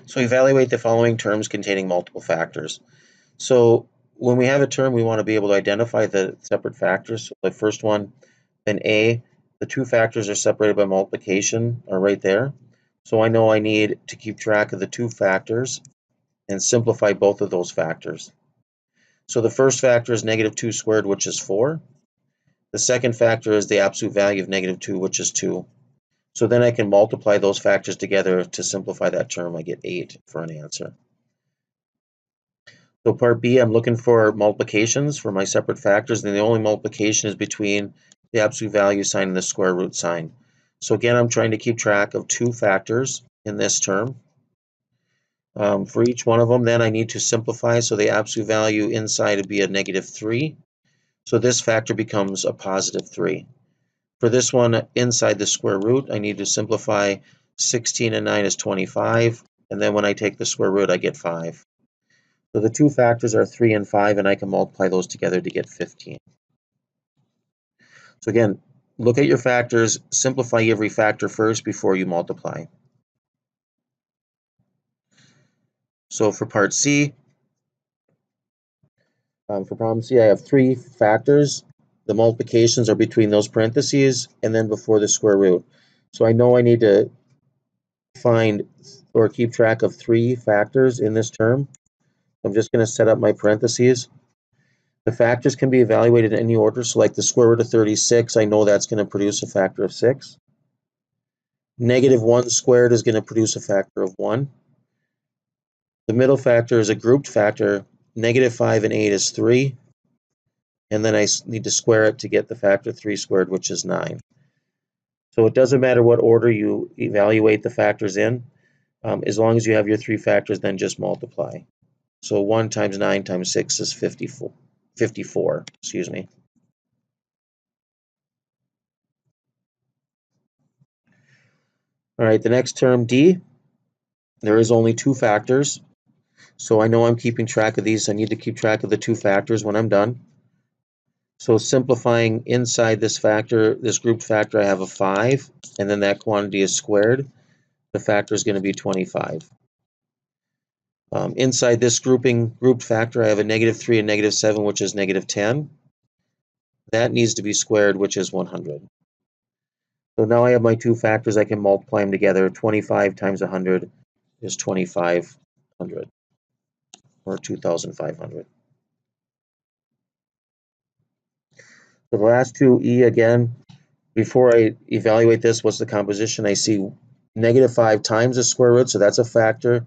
So evaluate the following terms containing multiple factors. So when we have a term, we want to be able to identify the separate factors. So the first one, in A, the two factors are separated by multiplication are right there. So I know I need to keep track of the two factors and simplify both of those factors. So the first factor is negative 2 squared, which is 4. The second factor is the absolute value of negative 2, which is 2. So then I can multiply those factors together to simplify that term. I get 8 for an answer. So part B, I'm looking for multiplications for my separate factors, and the only multiplication is between the absolute value sign and the square root sign. So again, I'm trying to keep track of two factors in this term. For each one of them, then I need to simplify, so the absolute value inside would be a negative 3. So this factor becomes a positive 3. For this one, inside the square root, I need to simplify 16 and 9 is 25, and then when I take the square root, I get 5. So the two factors are 3 and 5, and I can multiply those together to get 15. So again, look at your factors, simplify every factor first before you multiply. So for part C, for problem C, I have three factors. The multiplications are between those parentheses and then before the square root. So I know I need to find or keep track of three factors in this term. I'm just going to set up my parentheses. The factors can be evaluated in any order. So like the square root of 36, I know that's going to produce a factor of 6. Negative 1 squared is going to produce a factor of 1. The middle factor is a grouped factor. Negative 5 and 8 is 3. And then I need to square it to get the factor 3 squared, which is 9. So it doesn't matter what order you evaluate the factors in. As long as you have your three factors, then just multiply. So 1 times 9 times 6 is 54, excuse me. All right, the next term, D, there is only two factors. So I know I'm keeping track of these. I need to keep track of the two factors when I'm done. So simplifying inside this factor, this grouped factor, I have a 5, and then that quantity is squared. The factor is going to be 25. Inside this grouped factor, I have a negative 3 and negative 7, which is negative 10. That needs to be squared, which is 100. So now I have my two factors. I can multiply them together. 25 times 100 is 2,500, or 2,500. So the last two, E, again, before I evaluate this, what's the composition? I see negative 5 times the square root, so that's a factor.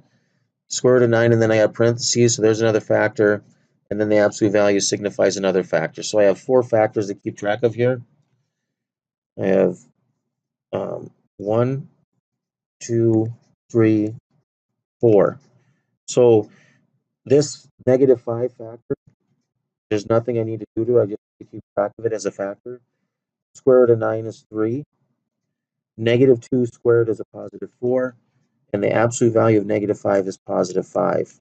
Square root of 9, and then I have parentheses, so there's another factor, and then the absolute value signifies another factor. So I have four factors to keep track of here. I have 1, 2, 3, 4. So this negative 5 factor, there's nothing I need to do to it. I just need to keep track of it as a factor. Square root of 9 is 3. Negative 2 squared is a positive 4. And the absolute value of negative 5 is positive 5.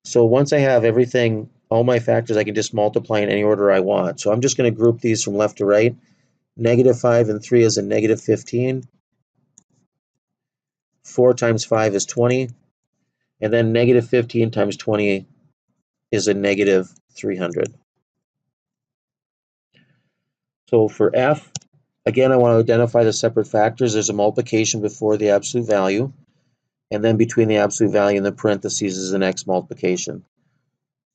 So once I have everything, all my factors, I can just multiply in any order I want. So I'm just going to group these from left to right. Negative 5 and 3 is a negative 15. 4 times 5 is 20. And then negative 15 times 20 is a negative 300. So for F, again, I want to identify the separate factors. There's a multiplication before the absolute value. And then between the absolute value and the parentheses is the next multiplication.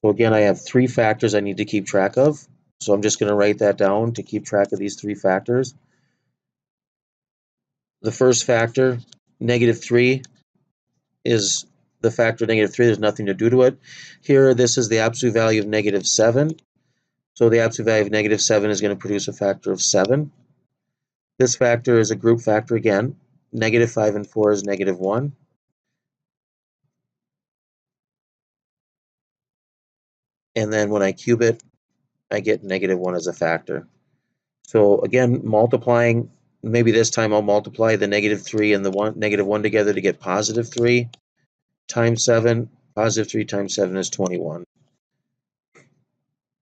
So again, I have three factors I need to keep track of. So I'm just going to write that down to keep track of these three factors. The first factor, negative 3, is the factor negative 3. There's nothing to do to it. Here, this is the absolute value of negative 7. So the absolute value of negative 7 is going to produce a factor of 7. This factor is a group factor again. Negative 5 and 4 is negative 1. And then when I cube it, I get negative 1 as a factor. So again, multiplying, maybe this time I'll multiply the negative 3 and the negative 1 together to get positive 3 times 7. Positive 3 times 7 is 21.